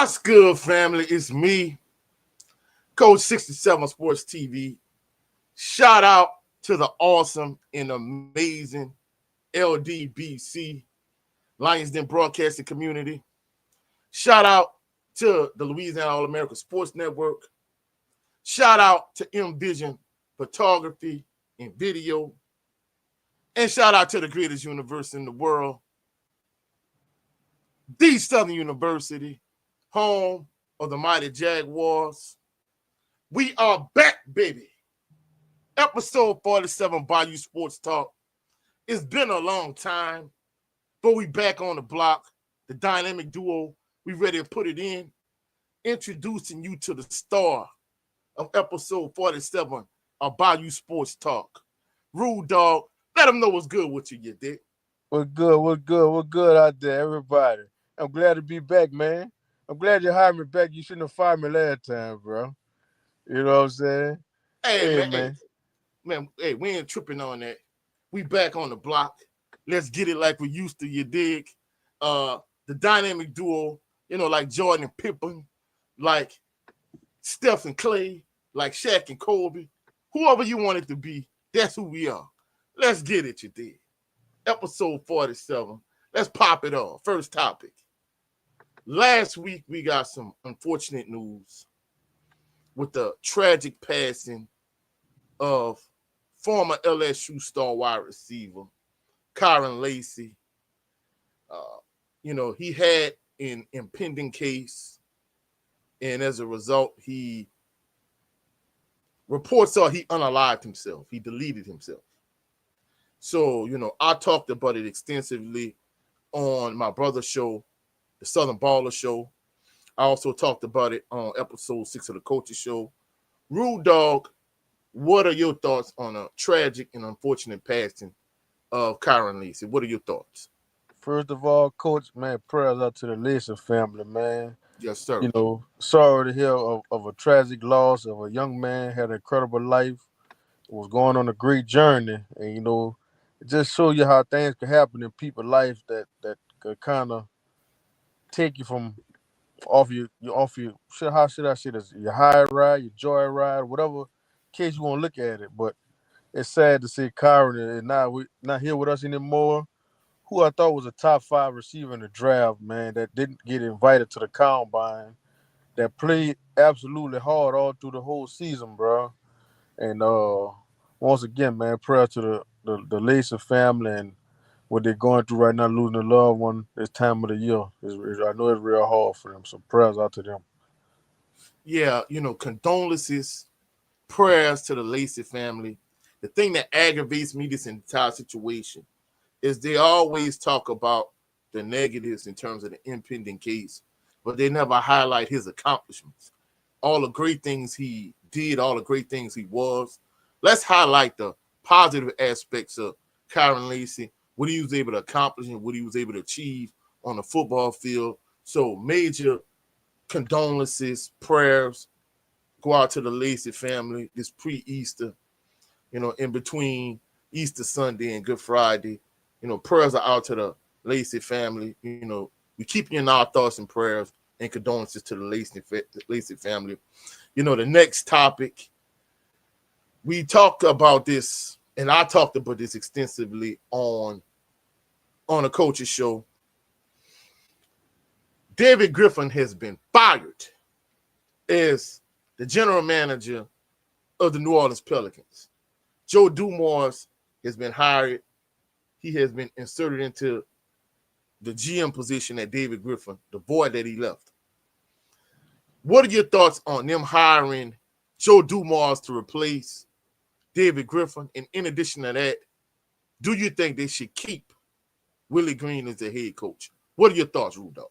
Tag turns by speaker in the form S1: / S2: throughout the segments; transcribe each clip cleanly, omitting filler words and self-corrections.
S1: What's good, family? It's me, Coach 67 Sports TV. Shout out to the awesome and amazing LDBC, Lions Den Broadcasting Community. Shout out to the Louisiana All-American Sports Network. Shout out to M-Vision Photography and Video. And shout out to the greatest university in the world, the Southern University, home of the mighty Jaguars. We are back, baby. Episode 47, Bayou Sports Talk. It's been a long time, but we back on the block. The dynamic duo, we ready to put it in. Introducing you to the star of episode 47 of Bayou Sports Talk. Rude Dog, let them know what's good with you dick.
S2: What's good out there, everybody? I'm glad to be back, man. I'm glad you hired me back. You shouldn't have fired me last time, bro. You know what I'm saying?
S1: Hey, man, we ain't tripping on that. We back on the block. Let's get it like we used to, you dig? The dynamic duo, like Jordan and Pippen, like Steph and Clay, like Shaq and Kobe. Whoever you want it to be, that's who we are. Let's get it, you dig? Episode 47. Let's pop it off. First topic. Last week, we got some unfortunate news with the tragic passing of former LSU star wide receiver, Kyron Lacy. He had an impending case, and as a result, reports are he unalived himself. He deleted himself. So, I talked about it extensively on my brother's show, the Southern Baller Show. I also talked about it on episode 6 of the Coaches Show. Rude Dog, what are your thoughts on a tragic and unfortunate passing of Kyron Lacy? What are your thoughts?
S2: First of all, Coach, man, prayers out to the Lacy family, man.
S1: Yes, sir.
S2: Sorry to hear of a tragic loss of a young man, had an incredible life, was going on a great journey, and, it just shows you how things can happen in people's life that could kind of take you from off your how should I say this? Your high ride, your joy ride, whatever case you want to look at it. But it's sad to see Kyron is not here with us anymore. Who I thought was a top 5 receiver in the draft, man, that didn't get invited to the combine, that played absolutely hard all through the whole season, bro. And once again, man, prayer to the Lacy family and what they're going through right now, losing a loved one this time of the year. I know it's real hard for them, so prayers out to them.
S1: Yeah, condolences, prayers to the Lacy family. The thing that aggravates me this entire situation is they always talk about the negatives in terms of the impending case, but they never highlight his accomplishments. All the great things he did, all the great things he was. Let's highlight the positive aspects of Kyron Lacy, what he was able to accomplish and what he was able to achieve on the football field. So major condolences, prayers go out to the Lacy family this pre-Easter, in between Easter Sunday and Good Friday. Prayers are out to the Lacy family. We keep you in our thoughts and prayers and condolences to the Lacy family. The next topic, we talked about this, and I talked about this extensively on a Coach's Show. David Griffin has been fired as the general manager of the New Orleans Pelicans. Joe Dumars has been hired. He has been inserted into the GM position at David Griffin, the void that he left. What are your thoughts on them hiring Joe Dumars to replace David Griffin? And in addition to that, do you think they should keep Willie Green as the head coach? What are your thoughts, Rudolph?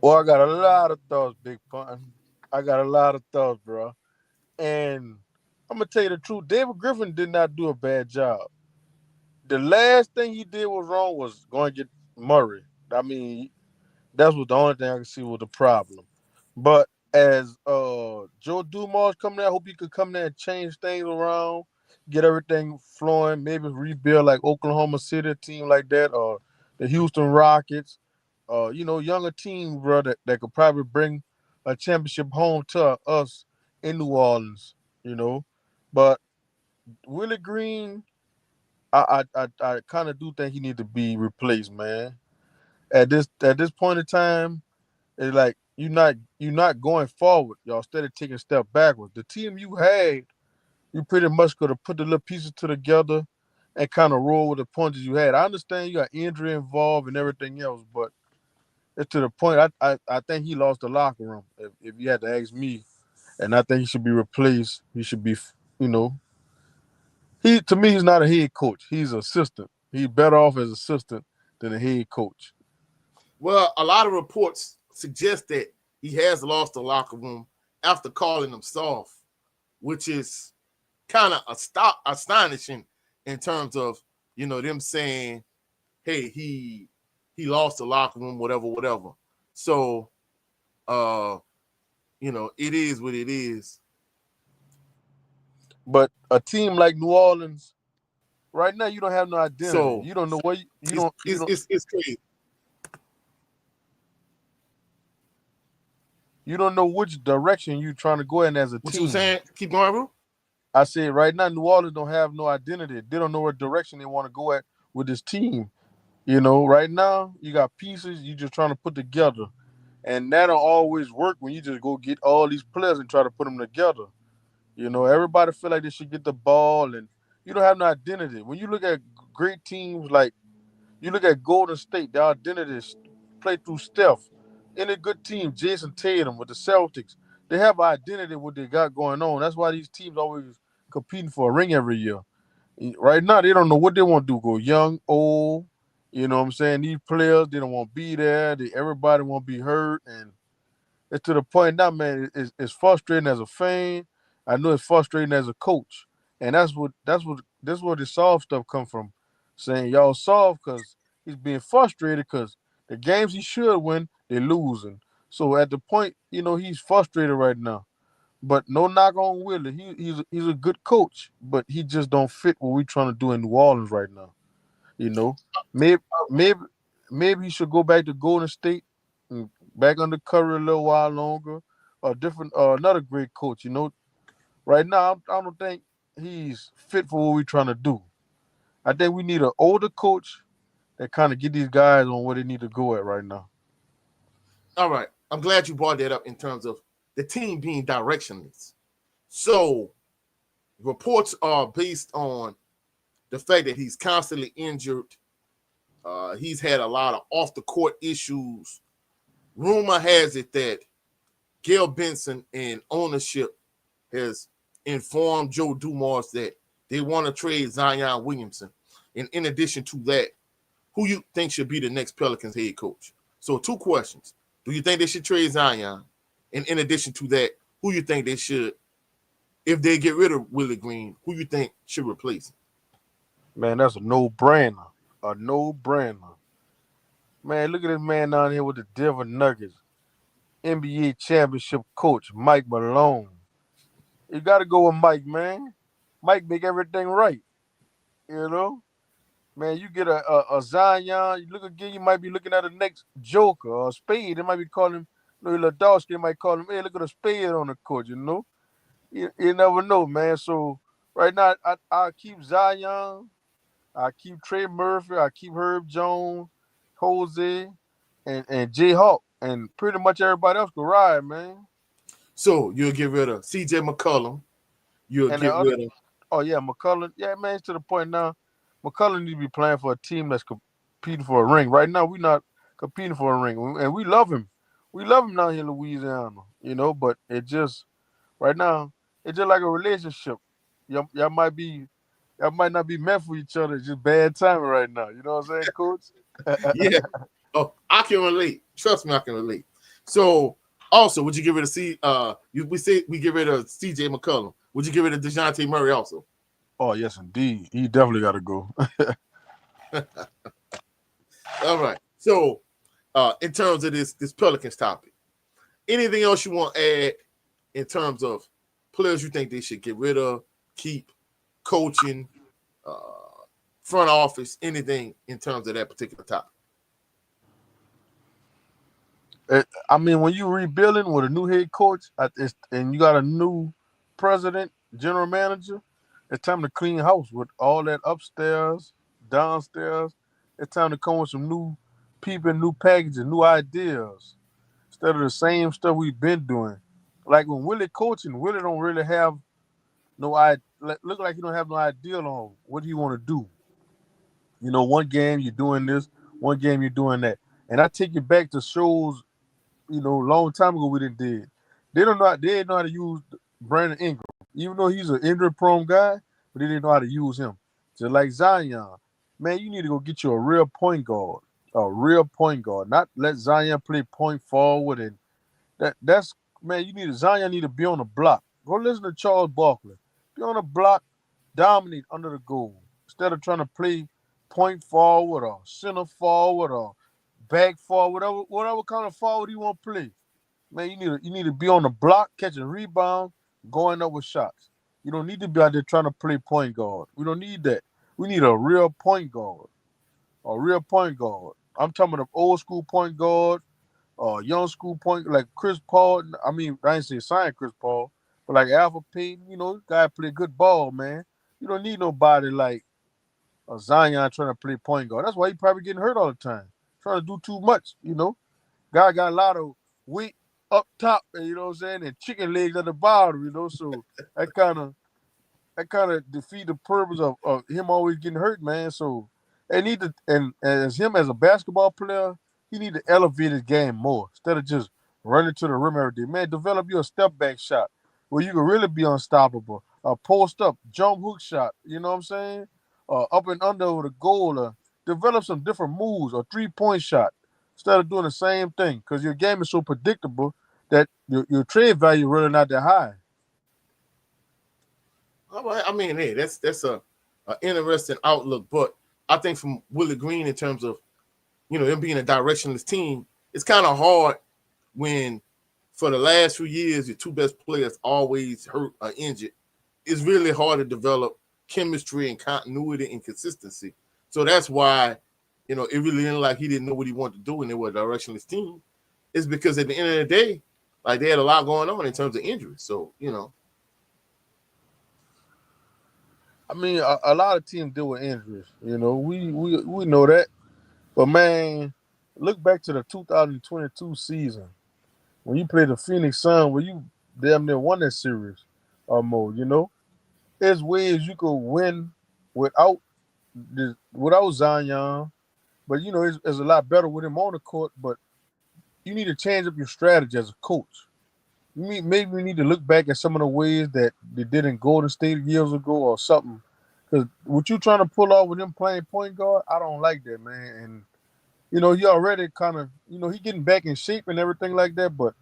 S2: Well, I got a lot of thoughts, Big Pun. I got a lot of thoughts, bro. And I'm going to tell you the truth. David Griffin did not do a bad job. The last thing he did was wrong was going to get Murray. I mean, that was the only thing I could see was the problem. But as Joe Dumars coming there, I hope he could come there and change things around, get everything flowing, maybe rebuild like Oklahoma City, a team like that, or the Houston Rockets, younger team, bro, that could probably bring a championship home to us in New Orleans. You know, but Willie Green, I kind of do think he need to be replaced, man. At this point in time, it's like you're not going forward. Y'all instead of taking a step backwards. The team you had, you pretty much could have put the little pieces together and kind of roll with the punches you had. I understand you got injury involved and everything else, but it's to the point. I think he lost the locker room. If you had to ask me, and I think he should be replaced. He should be, you know, he to me he's not a head coach. He's an assistant. He's better off as assistant than a head coach.
S1: Well, a lot of reports suggest that he has lost the locker room after calling them soft, which is kind of astonishing in terms of them saying, "Hey, he lost the locker room, whatever, whatever." So, uh, it is what it is.
S2: But a team like New Orleans, right now, you don't have no identity.
S1: So
S2: You don't know where
S1: it's it's it's, it's crazy.
S2: you don't know which direction you're trying to go in as a
S1: What you were
S2: team.
S1: saying? Keep going, bro.
S2: I said right now, New Orleans don't have no identity. They don't know what direction they want to go at with this team. Right now you got pieces you just trying to put together, and that don't always work when you just go get all these players and try to put them together. Everybody feel like they should get the ball, and you don't have no identity. When you look at great teams like you look at Golden State, their identity is play through Steph. Any good team, Jason Tatum with the Celtics, they have an identity what they got going on. That's why these teams always competing for a ring every year. Right now, they don't know what they want to do. Go young, old. You know what I'm saying? These players, they don't want to be there. Everybody want to be hurt, and it's to the point now, man. It's frustrating as a fan. I know it's frustrating as a coach, and that's where the soft stuff come from. Saying y'all soft because he's being frustrated because the games he should win, they're losing. So at the point, he's frustrated right now. But no knock on Willie, he's a good coach, but he just don't fit what we're trying to do in New Orleans right now. You know, maybe maybe maybe he should go back to Golden State, and back under Curry a little while longer, or different another great coach. Right now I don't think he's fit for what we're trying to do. I think we need an older coach that kind of get these guys on where they need to go at right now.
S1: All right. I'm glad you brought that up in terms of the team being directionless. So reports are based on the fact that he's constantly injured. He's had a lot of off the court issues. Rumor has it that Gail Benson and ownership has informed Joe Dumars that they want to trade Zion Williamson. And in addition to that, who you think should be the next Pelicans head coach? So 2 questions. Do you think they should trade Zion? And in addition to that, who you think they should, if they get rid of Willie Green, who you think should replace him?
S2: Man, that's a no-brainer. A no-brainer. Man, look at this man down here with the Denver Nuggets. NBA championship coach, Mike Malone. You got to go with Mike, man. Mike make everything right. You know, man. You get a Zion. You look again. You might be looking at the next Joker or Spade. They might be calling him. Ladowski. They might call him. Hey, look at a Spade on the court. You never know, man. So right now, I keep Zion. I keep Trey Murphy. I keep Herb Jones, Jose, and Jay Hawk, and pretty much everybody else can ride, man.
S1: So you'll get rid of CJ McCollum. You'll
S2: And the
S1: get
S2: other
S1: rid of
S2: Oh yeah, McCullough. Yeah, man, it's to the point now. McCullough need to be playing for a team that's competing for a ring. Right now, we're not competing for a ring, and we love him. We love him down here in Louisiana, But it just right now, it's just like a relationship. Y'all might not be meant for each other. It's just bad timing right now. You know what I'm saying, Coach?
S1: yeah. Oh, I can relate. Trust me, I can relate. So also, would you get rid of we say we get rid of CJ McCollum. Would you get rid of DeJounte Murray also?
S2: Oh yes, indeed. He definitely got to go.
S1: All right. So in terms of this Pelicans topic, anything else you want to add in terms of players you think they should get rid of, keep, coaching, uh, front office, anything in terms of that particular topic?
S2: I mean, when you rebuilding with a new head coach and you got a new president, general manager, it's time to clean house with all that upstairs, downstairs. It's time to come with some new people, new packages, new ideas instead of the same stuff we've been doing. Like when Willie coaching, Willie don't really have no idea. Look like he don't have no idea on what do you want to do. One game you're doing this, one game you're doing that, and I take you back to shows long time ago we didn't did. They didn't know how to use Brandon Ingram, even though he's an injury prone guy, but they didn't know how to use him. Just like Zion, man, you need to go get you a real point guard, not let Zion play point forward and that's man. Zion need to be on the block. Go listen to Charles Barkley. Be on the block, dominate under the goal instead of trying to play point forward or center forward or back forward, whatever kind of forward you want to play. Man, you need to be on the block, catching rebound, going up with shots. You don't need to be out there trying to play point guard. We don't need that. We need a real point guard. A real point guard. I'm talking about old school point guard, young school point like Chris Paul. I mean, I ain't say sign Chris Paul, but like Alpha Payton, guy play good ball, man. You don't need nobody like Zion trying to play point guard. That's why he probably getting hurt all the time, trying to do too much. Guy got a lot of weight up top, you know what I'm saying, and chicken legs at the bottom. So that kind of that kind of defeat the purpose of him always getting hurt, man. So they need to, and as him as a basketball player, he need to elevate his game more instead of just running to the rim every day. Man, develop your step back shot where you can really be unstoppable. A post up, jump hook shot. You know what I'm saying? Up and under over the goal. Develop some different moves or 3-point shot instead of doing the same thing because your game is so predictable that your trade value really not that high.
S1: All right. I mean, hey, that's a interesting outlook. But I think from Willie Green in terms of him being a directionless team, it's kind of hard when for the last few years your two best players always hurt or injured. It's really hard to develop chemistry and continuity and consistency. So that's why it really didn't like he didn't know what he wanted to do and they were a directionless team. It's because at the end of the day, like they had a lot going on in terms of injuries. So.
S2: I mean, a lot of teams deal with injuries. We know that. But man, look back to the 2022 season when you played the Phoenix Sun, where you damn near won that series or more. There's ways you could win without without Zion, but it's a lot better with him on the court. But you need to change up your strategy as a coach. Maybe we need to look back at some of the ways that they did in Golden State years ago or something. Because what you trying to pull off with him playing point guard, I don't like that, man. And he already kind of, he getting back in shape and everything like that. But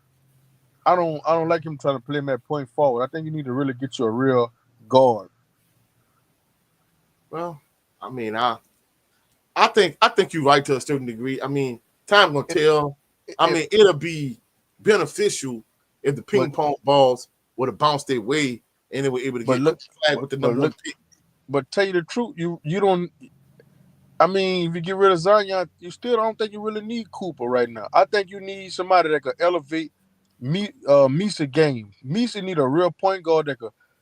S2: I don't like him trying to play him at point forward. I think you need to really get you a real guard.
S1: Well, I mean, I think you're right to a certain degree. I mean, time gonna
S2: And,
S1: tell. I
S2: and
S1: mean, it'll be beneficial if the
S2: but
S1: ping pong balls would have bounced their way and they were able to
S2: but
S1: get
S2: look,
S1: flag with the
S2: but
S1: number one
S2: look,
S1: pick.
S2: but tell you the truth, you don't. I mean, if you get rid of Zion, you still don't think you really need Cooper right now. I think you need somebody that could elevate Misa game. Misa need a real point guard that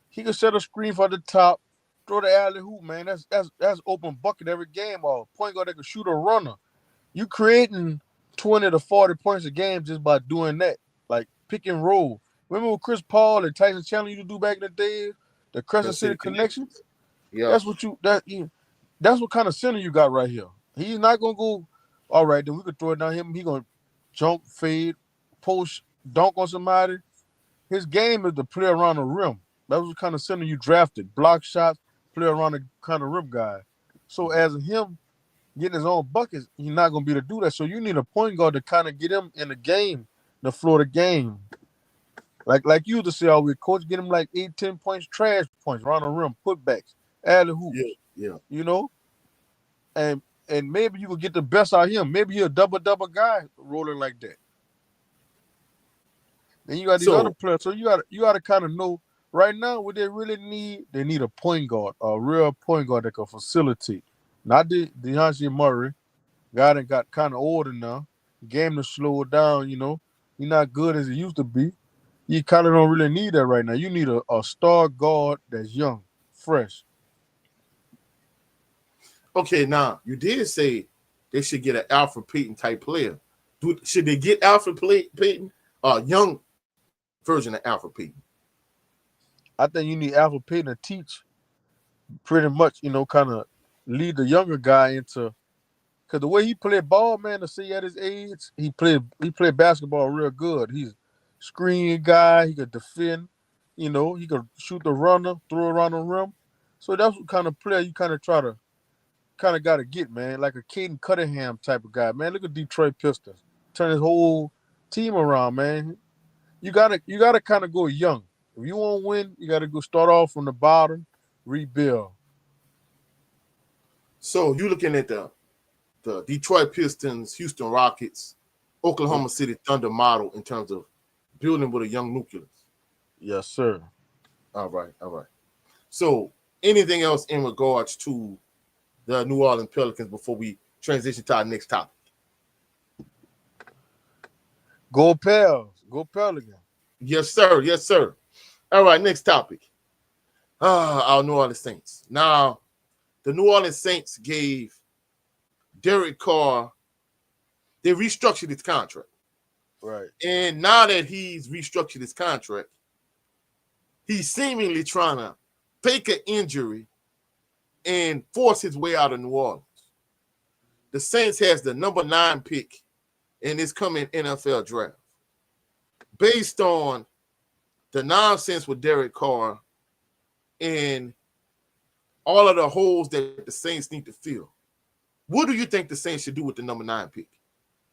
S2: he could set a screen for the top, throw the alley hoop, man. That's open bucket every game. Or point guard that could shoot a runner. You creating 20 to 40 points a game just by doing that, like pick and roll. Remember what Chris Paul and Tyson Chandler used to do back in the days? The Crescent
S1: Crescent
S2: City
S1: City
S2: Connection.
S1: connections. Yeah.
S2: That's what that's what kind of center you got right here. He's not gonna go. All right, then we could throw it down him. He gonna jump, fade, post, dunk on somebody. His game is to play around the rim. That was the kind of center you drafted. Block shots, play around the kind of rim guy. So as him getting his own buckets, he's not gonna be able to do that. So you need a point guard to kind of get him in the game, the floor of the game. Like you used to say always, coach, get him like 8, 10 points, trash points, around the rim, putbacks, alley
S1: Yeah.
S2: hoops.
S1: Yeah.
S2: You know, and maybe you could get the best out of him. Maybe he's a double guy rolling like that. Then you got these other
S1: So
S2: players. So you gotta kind of know right now what they really need. They need a point guard, a real point guard that can facilitate. Not the DeAndre Murray, guy that got kind of older now. Game to slow it down. You're not good as it used to be. You kind of don't really need that right now. You need a star guard that's young, fresh.
S1: Okay, now you did say they should get an Alfred Payton type player. Should they get Alfred Payton, a young version of Alfred Payton?
S2: I think you need Alpha Payton to teach pretty much, kind of lead the younger guy into because the way he played ball, man, to see at his age, he played basketball real good. He's a screen guy. He could defend. He could shoot the runner, throw around the rim. So that's what kind of player you kind of got to get, man, like a Caden Cunningham type of guy, man. Look at Detroit Pistons, turn his whole team around, man. You gotta kind of go young. If you want to win, you got to go start off from the bottom, rebuild.
S1: So you looking at the Detroit Pistons, Houston Rockets, Oklahoma City Thunder model in terms of building with a young nucleus.
S2: Yes, sir.
S1: All right, all right. So anything else in regards to the New Orleans Pelicans before we transition to our next topic?
S2: Go Pels. Go Pelicans.
S1: Yes, sir. Yes, sir. All right, next topic. Our New Orleans Saints. Now, the New Orleans Saints gave Derek Carr, they restructured his contract.
S2: Right.
S1: And now that he's restructured his contract, he's seemingly trying to fake an injury and force his way out of New Orleans. The Saints has the number 9 pick in this coming NFL draft. Based on the nonsense with Derek Carr and all of the holes that the Saints need to fill, what do you think the Saints should do with the number 9 pick?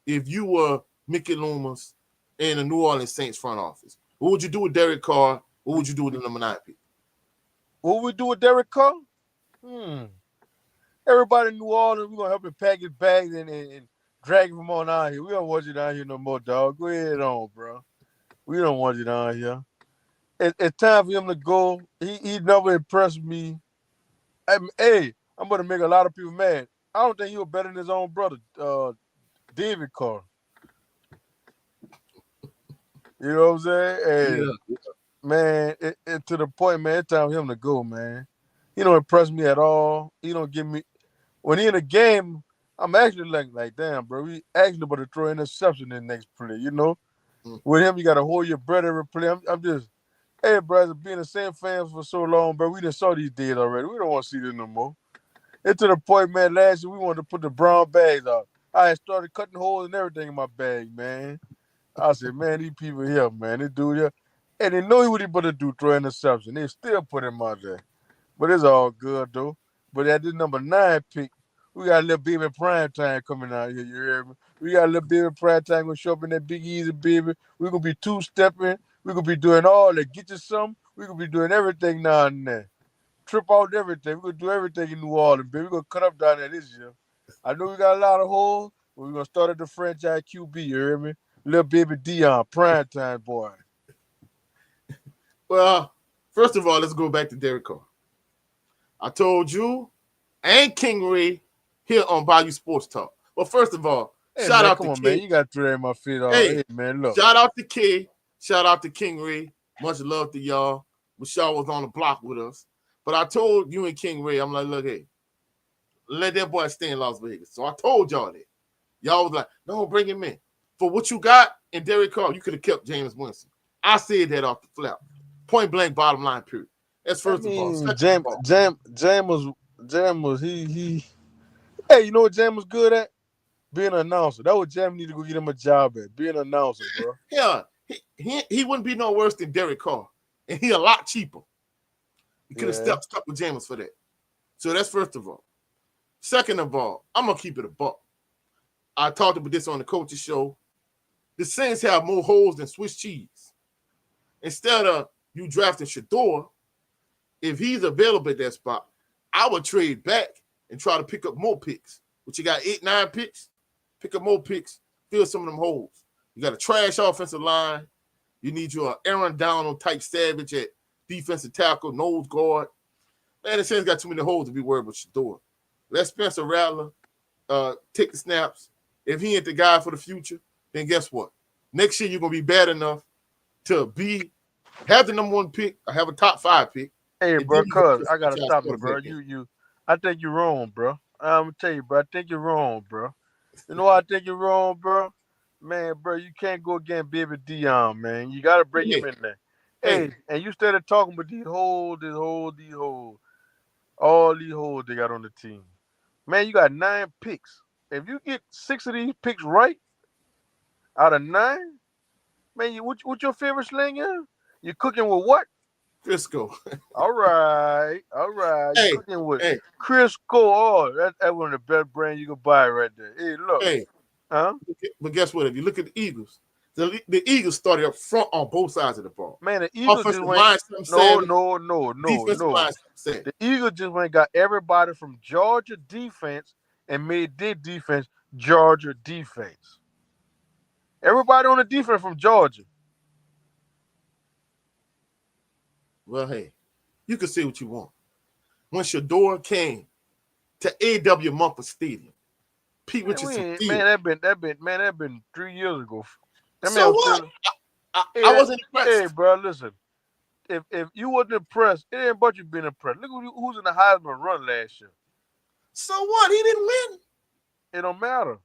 S1: If you were Mickey Loomis in the New Orleans Saints front office, what would you do with Derek Carr? What would you do with the number 9 pick?
S2: What we do with Derek Carr? Everybody in New Orleans, we're gonna help him pack his bags and drag him on out here. We don't want you down here no more, dog. Go ahead on, bro. We don't want you down here. It's time for him to go. He never impressed me. Hey, I'm gonna make a lot of people mad. I don't think he was better than his own brother, David Carr. You know what I'm saying? Hey,
S1: Yeah.
S2: man, it to the point, man, it's time for him to go, man. He don't impress me at all. He don't give me when he in a game, I'm actually like, damn, bro, we actually about to throw an interception in the next play. With him, you gotta hold your breath every play. I'm just, hey, brother, being the same fans for so long, bro, we just saw these days already. We don't want to see this no more. It's to the point, man, last year we wanted to put the brown bags out. I had started cutting holes and everything in my bag, man. I said, man, these people here, man, this dude here. And they know what he about to do, throw an interception. They still put him out there. But it's all good, though. But at this number 9 pick, we got a little baby prime time coming out here, you hear me? We got a little baby prime time going to show up in that Big Easy baby. We're going to be two-stepping. We're going to be doing all that. Get you some. We're going to be doing everything now and then. Trip out everything. We're going to do everything in New Orleans, baby. We're going to cut up down there this year. I know we got a lot of holes, but we're going to start at the franchise QB, you hear me? Little baby Dion, prime time boy.
S1: Well, first of all, let's go back to Derek Carr. I told you and King Ray here on Bayou Sports Talk. Well, first of all,
S2: Hey,
S1: shout
S2: man,
S1: out
S2: come
S1: to
S2: on,
S1: K.
S2: man. You got to in my feet all.
S1: Hey,
S2: Hey, man, look.
S1: shout out to K. Shout out to King Ray. Much love to y'all. Michelle was on the block with us. But I told you and King Ray, I'm like, look, hey, let that boy stay in Las Vegas. So I told y'all that. Y'all was like, no, bring him in. For what you got in Derek Carr, you could have kept James Winston. I said that off the flap. Point blank, bottom line, period. That's first of all. Second of all,
S2: Jam was he. Hey, you know what Jam was good at? Being an announcer. That what Jam need to go get him a job at. Being an announcer, bro.
S1: yeah, he wouldn't be no worse than Derek Carr. And he a lot cheaper. You could have stuck with James for that. So that's first of all. Second of all, I'm going to keep it a buck. I talked about this on the coach's show. The Saints have more holes than Swiss cheese. Instead of you drafting Shador, if he's available at that spot, I would trade back and try to pick up more picks. But you got 8, 9 picks, pick up more picks, fill some of them holes. You got a trash offensive line. You need your Aaron Donald type savage at defensive tackle, nose guard. Man, the Saints got too many holes to be worried about Shador. Let Spencer Rattler take the snaps if he ain't the guy for the future, then guess what? Next year you're gonna be bad enough to have the number 1 pick or have a top 5 pick,
S2: Hey,
S1: and then
S2: bro,
S1: you got
S2: cuz
S1: your
S2: I gotta
S1: franchise
S2: stop you, bro.
S1: quarterback in.
S2: You, I think you're wrong, bro. I'm gonna tell you, bro. I think you're wrong, bro. You know why I think you're wrong, bro? Man, bro, you can't go against Baby Dion, man. You gotta bring him
S1: Hey,
S2: in there.
S1: hey,
S2: Hey, and you started talking about all these holes they got on the team. Man, you got 9 picks. If you get 6 of these picks right out of 9, man, what your favorite slang is? You cooking with what?
S1: Frisco.
S2: All right, all right. You
S1: Hey,
S2: cooking with
S1: hey,
S2: Crisco. Oh, that's one of the best brands you can buy right there. Hey, look,
S1: hey.
S2: huh?
S1: But guess what? If you look at the Eagles, the Eagles started up front on both sides of the ball.
S2: Man, the Eagles just
S1: Offensive
S2: went.
S1: line, something
S2: No,
S1: savage.
S2: no, no, no,
S1: Defensive line,
S2: no.
S1: something savage.
S2: The Eagles just went and got everybody from Georgia defense and made their defense Georgia defense. Everybody on the defense from Georgia.
S1: Well, hey, you can say what you want. When Shador came to A.W. Mumford Stadium, Pete
S2: Man, we
S1: Richardson
S2: ain't
S1: Field.
S2: man. That been 3 years ago. That man
S1: So
S2: was
S1: what?
S2: still.
S1: I
S2: Hey,
S1: wasn't
S2: hey,
S1: impressed.
S2: bro, listen. If you wasn't impressed, it ain't about you being impressed. Look who's in the Heisman run last year.
S1: So what? He didn't win.
S2: It don't matter.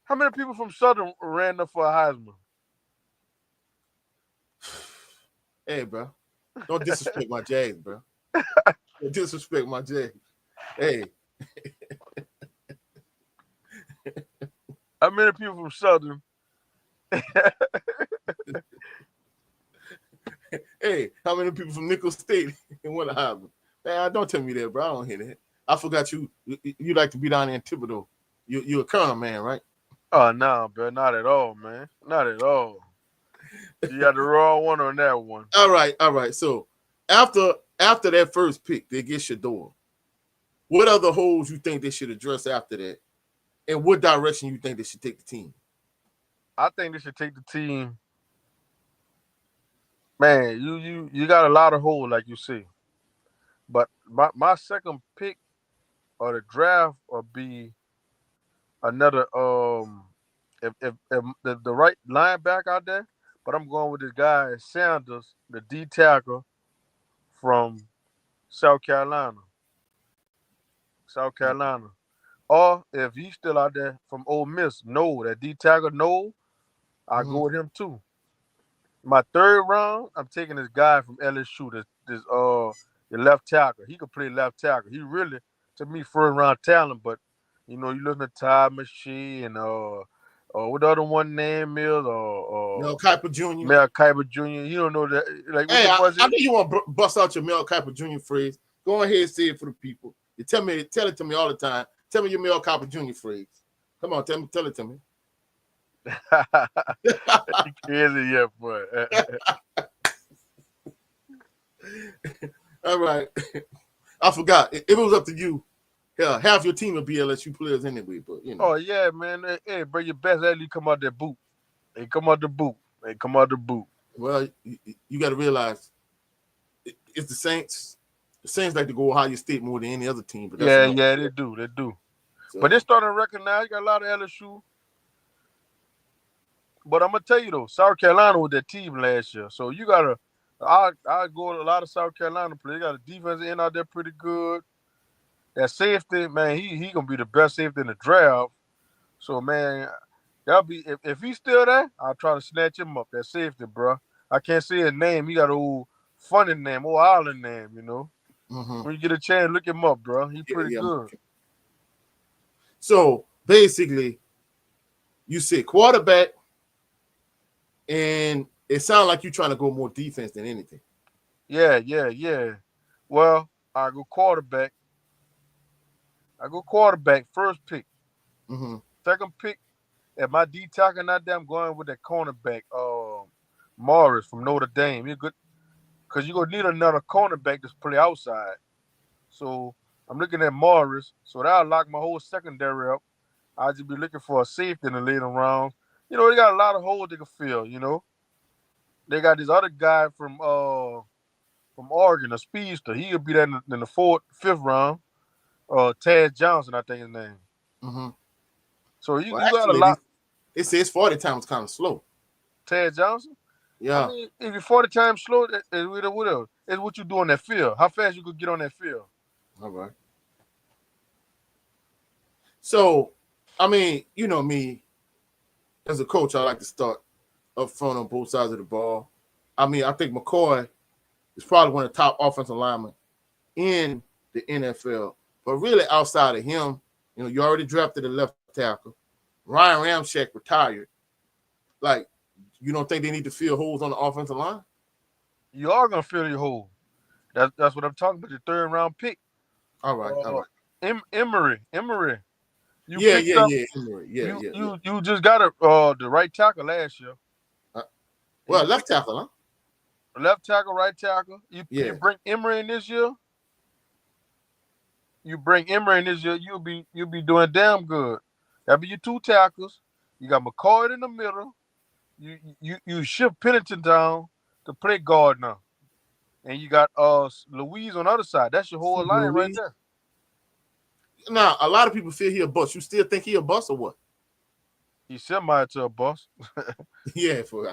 S2: How many people from Southern ran up for a Heisman?
S1: Hey, bro, don't disrespect my Jags, bro. Don't disrespect my Jags. Hey,
S2: How many people from Southern?
S1: hey, how many people from Nickel State and won the Heisman? Man, don't tell me that, bro. I don't hear that. I forgot you like to be down there in Thibodeau. You're a Colonel man, right?
S2: Oh no, bro, not at all, man. Not at all. You got the wrong one on that one.
S1: All right, all right. So after that first pick, they get Shador. What other holes you think they should address after that? And what direction you think they should take the team?
S2: I think they should take the team. Man, you got a lot of holes, like you see. But my second pick of the draft will be another if the right linebacker out there, but I'm going with this guy Sanders, the D tackle from South Carolina. South Carolina. Or if he's still out there from Ole Miss, no, that D tackle, no, I
S1: Mm-hmm.
S2: go with him too. My third round, I'm taking this guy from LSU, the left tackle. He could play left tackle. He really, to me, first round talent, but you listen to Ty Machine and what the other one name is,
S1: Mel Kiper Jr.
S2: Mel Kiper Jr. You don't know that, like what
S1: Hey,
S2: the buzz
S1: I
S2: is?
S1: know you want to bust out your Mel Kiper Jr. phrase. Go ahead and say it for the people. You tell it to me all the time. Tell me your Mel Kiper Jr. phrase. Come on, tell it to me.
S2: You crazy, yeah, boy.
S1: All right. I forgot. If it was up to you, hell, half your team would be LSU players anyway, but you know.
S2: Oh yeah, man. Hey, bro, your best athlete come out that boot. They come out the boot. They come out the boot.
S1: Well, you got to realize it's the Saints. The Saints like to go Ohio State more than any other team, but that's
S2: Yeah,
S1: another
S2: yeah,
S1: story.
S2: they do. They do. But
S1: So,
S2: they starting to recognize you got a lot of LSU. But I'm gonna tell you though, South Carolina was that team last year. So you gotta I go with a lot of South Carolina players. They got a defensive end out there pretty good. That safety, man, he gonna be the best safety in the draft. So man, that'll be if he's still there, I'll try to snatch him up. That safety, bro. I can't say his name. He got an old funny name, old island name.
S1: mm-hmm.
S2: When you get a chance, look him up, bro. He
S1: Yeah,
S2: pretty
S1: yeah.
S2: good.
S1: So basically, you said quarterback, and it sounds like you're trying to go more defense than anything.
S2: Yeah, yeah, yeah. Well, I go quarterback first pick.
S1: Mm-hmm.
S2: Second pick, at my D tackle not there, I'm going with that cornerback, Morris from Notre Dame. He's good because you're gonna need another cornerback to play outside. So I'm looking at Morris. So that'll lock my whole secondary up. I'll just be looking for a safety in the later rounds. They got a lot of holes they can fill. They got this other guy from Oregon, a speedster. He'll be there in the fourth, fifth round. Tad Johnson, I think his name.
S1: Mm-hmm.
S2: So
S1: Well,
S2: you got a
S1: actually,
S2: lot.
S1: they say his 40 time was kind of slow.
S2: Ted Johnson. I
S1: Yeah.
S2: mean, if you're 40 times slow, whatever. It's what you do on that field. How fast you could get on that field.
S1: All right. So, I mean, you know me as a coach, I like to start up front on both sides of the ball. I mean, I think McCoy is probably one of the top offensive linemen in the NFL. But really, outside of him, you already drafted a left tackle. Ryan Ramczyk retired. Like, you don't think they need to fill holes on the offensive line?
S2: You are gonna fill your hole. That's what I'm talking about. Your third round pick.
S1: All right, all
S2: Uh,
S1: right.
S2: Emery. You
S1: Yeah,
S2: picked
S1: yeah,
S2: up.
S1: yeah. Anyway, yeah,
S2: You
S1: yeah, yeah.
S2: you you just got the right tackle last year.
S1: Uh,
S2: And
S1: well,
S2: you
S1: left
S2: picked up
S1: tackle, huh?
S2: left tackle, right tackle. You
S1: Yeah.
S2: bring Emery in this year. You bring Emery in this year. You'll be doing damn good. That'll be your two tackles. You got McCoy in the middle. You shift Pennington down to play guard now, and you got Louise on the other side. That's your whole
S1: Stephen
S2: line right
S1: Louise.
S2: there.
S1: Now, a lot of people feel he a bust. You still think he a bust or what?
S2: He's semi to a boss,
S1: Yeah, for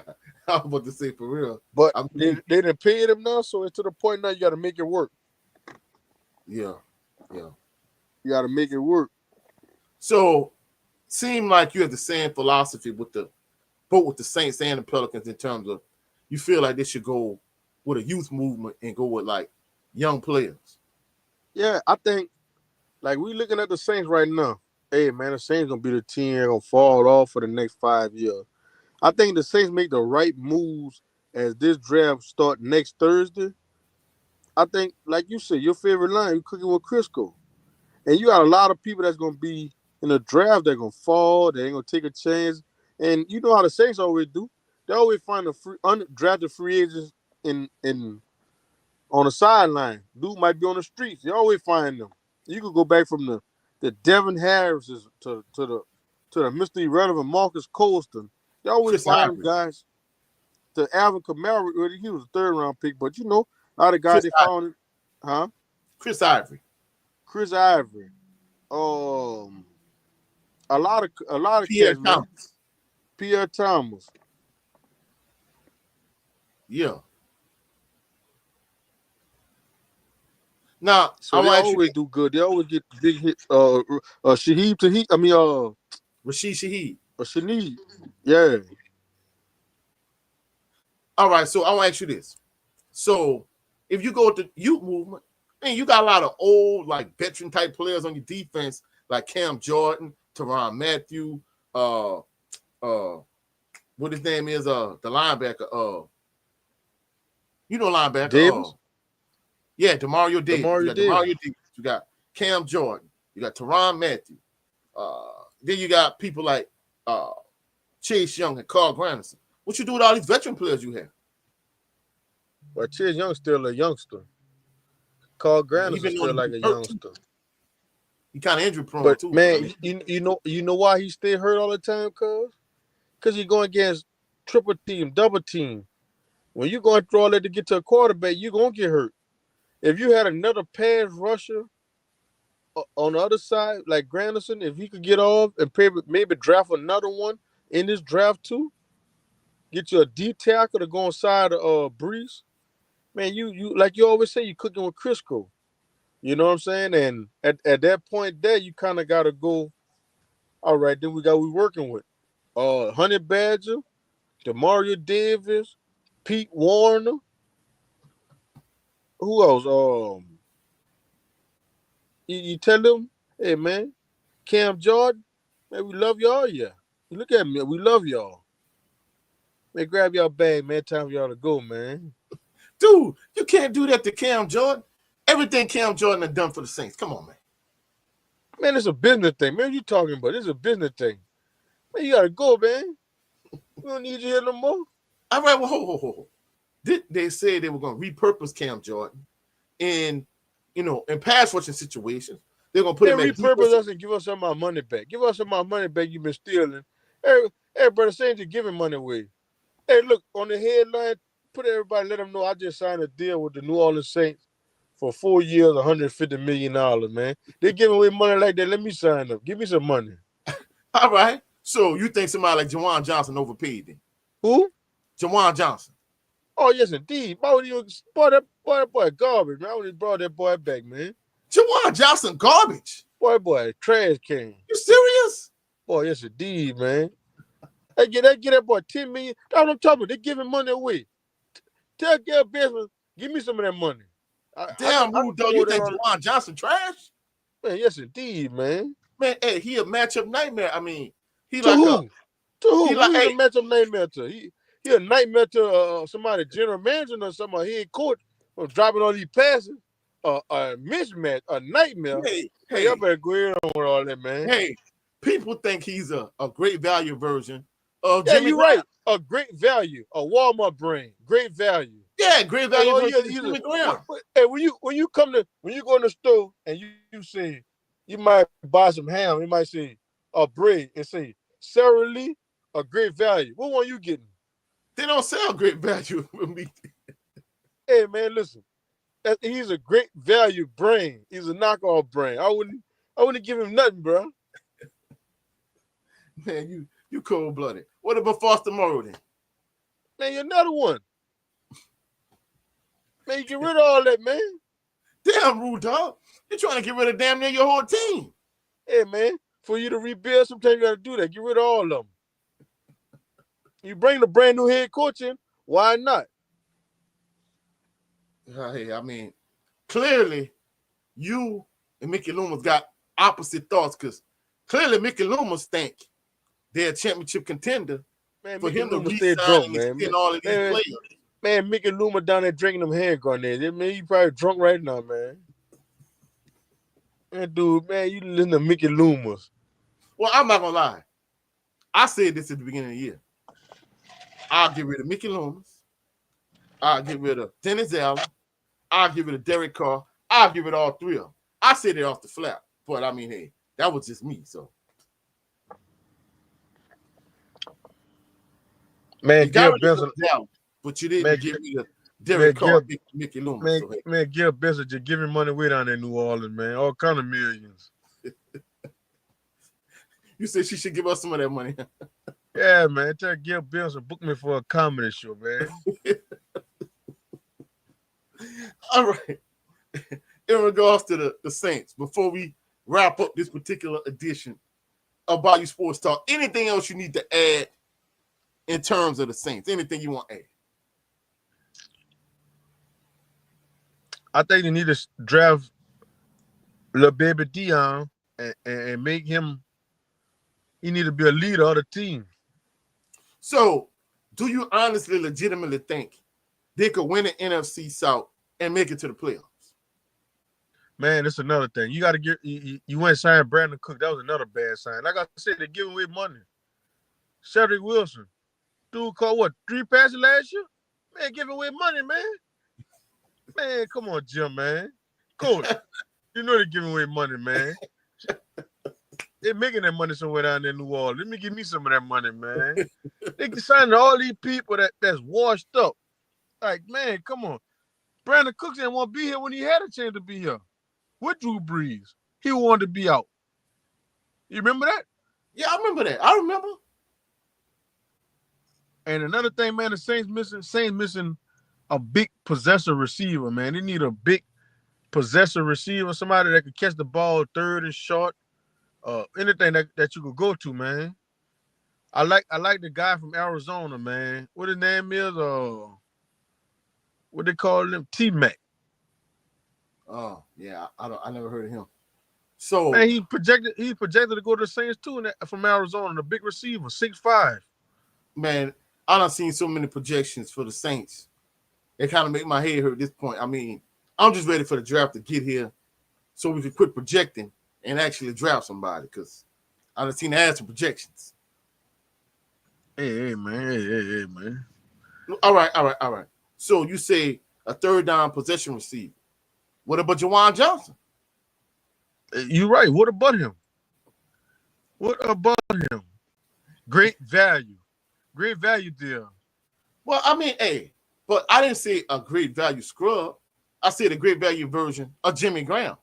S1: I was about to say for real.
S2: but
S1: I
S2: they
S1: mean,
S2: they didn't pay him now, so it's to the point now you got to make it work.
S1: yeah, yeah.
S2: You got to make it work.
S1: So, seem like you have the same philosophy with both with the Saints and the Pelicans in terms of you feel like they should go with a youth movement and go with like young players.
S2: Yeah, I think like we looking at the Saints right now. Hey man, the Saints gonna be the team that gonna fall off for the next 5 years. I think the Saints make the right moves as this draft start next Thursday. I think, like you said, your favorite line, you cooking with Crisco. And you got a lot of people that's gonna be in the draft, they're gonna fall, they ain't gonna take a chance. And you know how the Saints always do. They always find a free undrafted free agents in on the sideline. Dude might be on the streets. You always find them. You could go back from the Devin Harrises to the Mr. Irrelevant Marcus Colston. You always
S1: Chris
S2: find them
S1: Ivory,
S2: guys. The Alvin Kamara, he was a third round pick, but a lot of guys
S1: Chris
S2: they
S1: Ivory,
S2: found, huh?
S1: Chris Ivory,
S2: Chris Ivory, um, a lot of
S1: Pierre
S2: cats, man.
S1: Thomas.
S2: Pierre Thomas.
S1: Yeah. Now I
S2: So they
S1: want to ask you
S2: always
S1: this.
S2: do good. They always get big hits. Shaheed Tahid. I mean,
S1: Rashid Shaheed.
S2: Shaheed. Yeah.
S1: All right, so I want to ask you this. So if you go with the youth movement, man, you got a lot of old, like veteran type players on your defense, like Cam Jordan, Teron Matthew, uh, what his name is, the linebacker, linebacker,
S2: Davis.
S1: yeah, Demario Davis. You
S2: Demario
S1: got
S2: Davis.
S1: Demario Davis. You got Cam Jordan. You got Teron Matthew. Then you got people like uh, Chase Young and Carl Granderson. What you do with all these veteran players you have?
S2: But Chase Young's still a youngster. Carl
S1: Yeah, he
S2: Granderson's
S1: been known
S2: still
S1: to
S2: like
S1: be
S2: a
S1: hurt too.
S2: youngster.
S1: He kind of injury prone
S2: But
S1: too. I
S2: man,
S1: mean,
S2: you know why he stay hurt all the time, cuz? Because he's going against triple team, double team. When you going through all that to get to a quarterback, you're gonna get hurt. If you had another pass rusher on the other side, like Granderson, if he could get off and maybe draft another one in this draft too, get you a D tackle to go inside of Brees, man, you like you always say, you cooking with Crisco. You know what I'm saying? And at that point there, you kind of gotta go, all right, then we working with. Honey Badger, Demario Davis, Pete Warner, who else? You tell them, hey man, Cam Jordan, man, we love y'all, yeah. You look at me, we love y'all. Man, grab y'all bag, man. Time for y'all to go, man.
S1: dude, you can't do that to Cam Jordan. Everything Cam Jordan has done for the Saints. Come on, man.
S2: Man, it's a business thing. Man, what you talking about? It's a business thing. Man, you gotta go, man. We don't need you here no more.
S1: All right, well, ho. Did they say they were going to repurpose Cam Jordan in, in pass rushing situations? They're going to put
S2: Man,
S1: him at
S2: repurpose
S1: defensive.
S2: us and give us some of our money back. Give us some of our money back you've been stealing. Hey, brother, saying you giving money away. Hey, look, on the headline, put everybody, let them know I just signed a deal with the New Orleans Saints for 4 years, $150 million, man. They giving away money like that. Let me sign up. Give me some money.
S1: All right. So you think somebody like Jawan Johnson overpaid then?
S2: Who?
S1: Jawan Johnson.
S2: Oh yes, indeed. Why would you boy garbage, man? I would have brought that boy back, man.
S1: Jawan Johnson garbage.
S2: Boy, trash can.
S1: You serious?
S2: Boy, yes indeed, man. They get that boy 10 million. That's what I'm talking about. They giving money away. Tell Gail Benson, give me some of that money.
S1: Damn,
S2: I can
S1: rude
S2: come
S1: dog. You
S2: over there
S1: think
S2: on
S1: Jawan Johnson trash?
S2: man. Yes indeed, man.
S1: Man, hey, he a matchup nightmare. I mean, he
S2: To
S1: like a
S2: who? To who?
S1: he like
S2: Who he the
S1: hey,
S2: matchup nightmare to? He a nightmare to somebody general manager or somebody head coach for dropping all these passes. A mismatch, a nightmare.
S1: hey,
S2: Man, y'all
S1: hey,
S2: better go ahead on with all that, man.
S1: hey. People think he's a great value version of
S2: Yeah,
S1: Jimmy
S2: you're
S1: Graham.
S2: right. A great value, a Walmart brand, great value.
S1: Yeah, great
S2: Like,
S1: value
S2: oh,
S1: version of
S2: he's a.
S1: Jimmy Graham.
S2: Hey, when you go in the store and you say you might buy some ham, you might say a bread and say Sara Lee, a great value. What one you getting?
S1: They don't sell great value with me.
S2: Hey man, listen, he's a great value brand. He's a knockoff brand. I wouldn't give him nothing, bro.
S1: Man, you cold blooded. What about Foster Moreau then?
S2: Man, you're another one. Man, you get rid of all that, man.
S1: Damn, rude dog. You're trying to get rid of damn near your whole team.
S2: Hey man, for you to rebuild, sometimes you gotta do that. Get rid of all of them. You bring the brand new head coach in, why not?
S1: Hey, I mean, clearly you and Mickey Loomis got opposite thoughts because clearly Mickey Loomis think they're a championship contender
S2: Man,
S1: for
S2: Mickey
S1: him to
S2: Loomis stay
S1: re-sign
S2: drunk,
S1: and
S2: man.
S1: extend all of these
S2: Man,
S1: players.
S2: man, Mickey Loomis down there drinking them hand grenades. Man, he probably drunk right now, man. Man, dude, man, you listen to Mickey Loomis.
S1: Well, I'm not gonna lie. I said this at the beginning of the year. I'll get rid of Mickey Loomis. I'll get rid of Dennis Allen. I'll get rid of Derek Carr. I'll give it all three of them. I said it off the flap, but I mean, hey, that was just me. So
S2: Man,
S1: you got
S2: Gil
S1: rid of
S2: Benson,
S1: Dennis Allen, but you didn't
S2: man,
S1: get rid of
S2: man,
S1: Derek Carr,
S2: Gil,
S1: Mickey Loomis. So hey,
S2: Gil Benson just giving money away down there in New Orleans, man. All kind of millions.
S1: you said she should give us some of that money.
S2: Yeah, man. Tell Gil Benson book me for a comedy show, man.
S1: All right. In regards to the Saints, before we wrap up this particular edition of Bayou Sports Talk, anything else you need to add in terms of the Saints? Anything you want to add?
S2: I think they need to draft little baby Dion and make him. He need to be a leader of the team.
S1: So, do you honestly, legitimately think they could win the NFC South and make it to the playoffs?
S2: Man, that's another thing. You got to get you went and signed Brandon Cook. That was another bad sign. Like I said, they're giving away money. Cedric Wilson, dude caught what 3 passes last year? Man, giving away money, man. Man, come on, Jim, man. Coach, you know they're giving away money, man. They're making that money somewhere down there in New Orleans. Let me give me some of that money, man. They can sign all these people that's washed up. Like, man, come on. Brandon Cooks didn't want to be here when he had a chance to be here. With Drew Brees. He wanted to be out. You remember that?
S1: Yeah, I remember that. I remember.
S2: And another thing, man, the Saints missing a big possessor receiver, man. They need a big possessor receiver, somebody that could catch the ball third and short. Anything that you could go to, man. I like the guy from Arizona, man. What his name is? What they call him? T-Mac.
S1: Oh, yeah, I never heard of him. So,
S2: Man, he projected to go to the Saints too from Arizona, the big receiver, 6'5".
S1: man, I done seen so many projections for the Saints. It kind of make my head hurt at this point. I mean, I'm just ready for the draft to get here so we can quit projecting and actually draft somebody because I done seen the ads some projections.
S2: Hey, man. Hey, man.
S1: All right. So you say a third down possession receiver. What about Jawan Johnson?
S2: You're right. What about him? Great value. Great value deal.
S1: Well, I mean, hey, but I didn't say a great value scrub. I said a great value version of Jimmy Graham.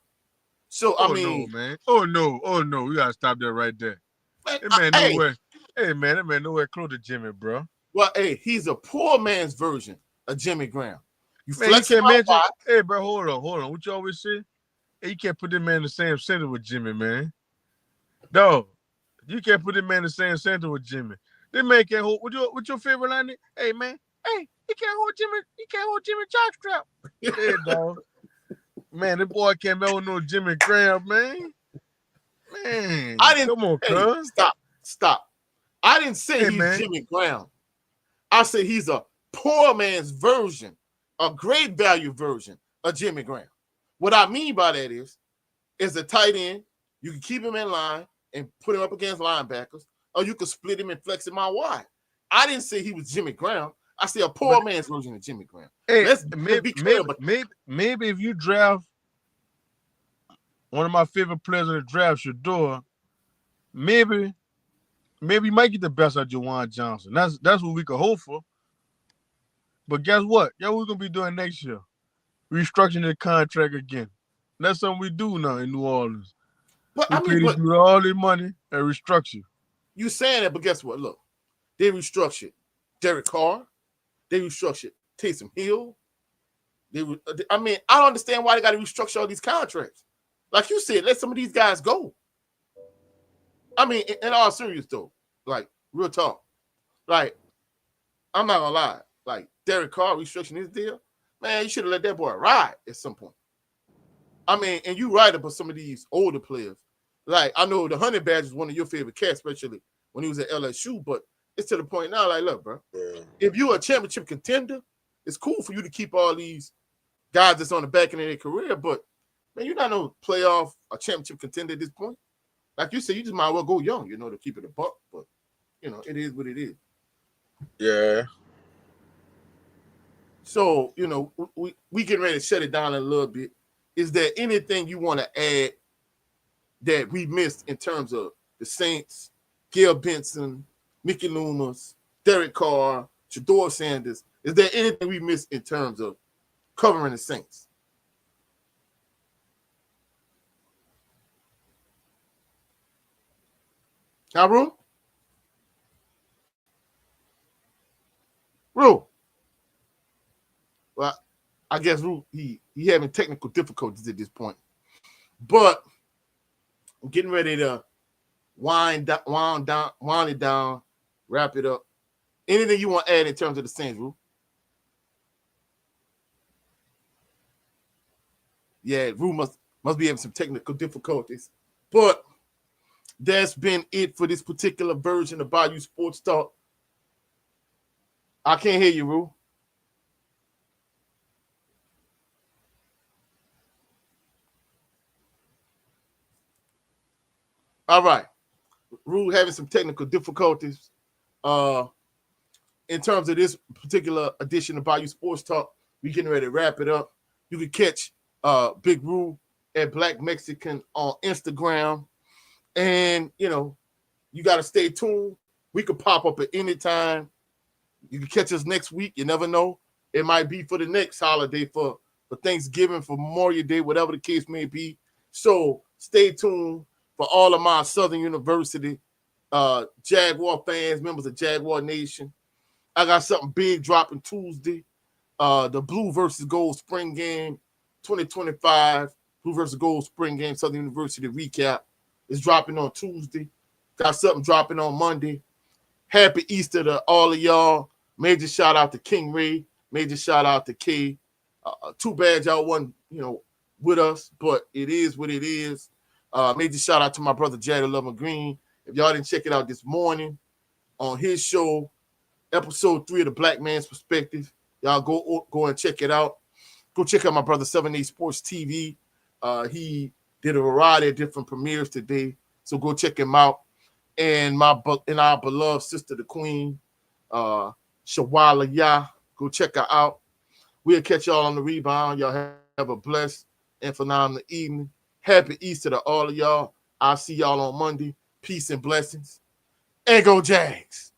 S1: So, I mean,
S2: no, man. Oh, no. We got to stop that right there.
S1: Man,
S2: That man
S1: hey,
S2: nowhere. Hey man, that man nowhere close to Jimmy, bro.
S1: well, hey, he's a poor man's version of Jimmy Graham. You
S2: Man, you
S1: flexing
S2: can't
S1: my
S2: mention.
S1: why?
S2: Hey, bro, hold on. What you always say? Hey, you can't put that man in the same center with Jimmy, man. Dog, you can't put that man in the same center with Jimmy. That man can't hold. What your favorite line? Hey, man. Hey, he can't hold Jimmy. He can't hold Jimmy jockstrap. Hey, dog. Man, that boy can't never know Jimmy Graham, man.
S1: I
S2: Man,
S1: didn't.
S2: come on,
S1: Hey,
S2: cuz.
S1: stop. I didn't say
S2: Hey,
S1: he's
S2: man.
S1: Jimmy Graham. I said he's a poor man's version, a great value version of Jimmy Graham. What I mean by that is a tight end. You can keep him in line and put him up against linebackers, or you can split him and flex him out wide. I didn't say he was Jimmy Graham. I said a
S2: But
S1: poor man's version of Jimmy Graham.
S2: hey,
S1: Let's be clear about that.
S2: maybe if you draft one of my favorite players in the draft, Shador, maybe you might get the best out of Jawan Johnson. That's what we could hope for. But guess what? Guess what we're gonna be doing next year? Restructuring the contract again. That's something we do now in New Orleans.
S1: But
S2: We
S1: I
S2: pay
S1: mean,
S2: these
S1: but
S2: people all their money and restructure.
S1: you saying that, but guess what? Look, they restructured Derek Carr. They restructured Taysom Hill. I mean, I don't understand why they got to restructure all these contracts. Like you said, let some of these guys go. I mean, in all serious though, like real talk, like I'm not gonna lie, like Derek Carr restructuring his deal, man, you should have let that boy ride at some point. I mean, and you right about some of these older players. Like I know the Honey Badger is one of your favorite cats, especially when he was at LSU. But it's to the point now, like, look, bro, if you're a championship contender, it's cool for you to keep all these guys that's on the back end of their career. But man, you're not no playoff or championship contender at this point. Like you said, you just might as well go young, to keep it a buck. But it is what it is.
S2: Yeah.
S1: So, we getting ready to shut it down a little bit. Is there anything you want to add that we missed in terms of the Saints, Gail Benson, Mickey Loomis, Derek Carr, Shador Sanders? Is there anything we missed in terms of covering the Saints? Now, Rue. Well, I guess Rue, he having technical difficulties at this point. But I'm getting ready to wind it down, wrap it up. Anything you want to add in terms of the Saints, Rue? Yeah, Rue must be having some technical difficulties. But that's been it for this particular version of Bayou Sports Talk. I can't hear you, Rue. All right. Rue having some technical difficulties. In terms of this particular edition of Bayou Sports Talk, we getting ready to wrap it up. You can catch Big Rue at Black Mexican on Instagram. And, you got to stay tuned. We could pop up at any time. You can catch us next week. You never know. It might be for the next holiday, for Thanksgiving, for Memorial Day, whatever the case may be. So stay tuned for all of my Southern University Jaguar fans, members of Jaguar Nation. I got something big dropping Tuesday. The Blue versus Gold Spring Game 2025. Blue versus Gold Spring Game Southern University recap is dropping on Tuesday. Got something dropping on Monday. Happy Easter to all of y'all. Major shout out to King Ray. Major shout out to K. Too bad y'all wasn't, with us, but it is what it is. Major shout out to my brother Jared Lovin Green. If y'all didn't check it out this morning on his show, episode 3 of the Black Man's Perspective, y'all go and check it out. Go check out my brother 7A Sports TV. He did a variety of different premieres today, so go check him out. And our beloved sister, the Queen, Shawala Yah. Go check her out. We'll catch y'all on the rebound. Y'all have a blessed and phenomenal evening. Happy Easter to all of y'all. I'll see y'all on Monday. Peace and blessings. And go Jags.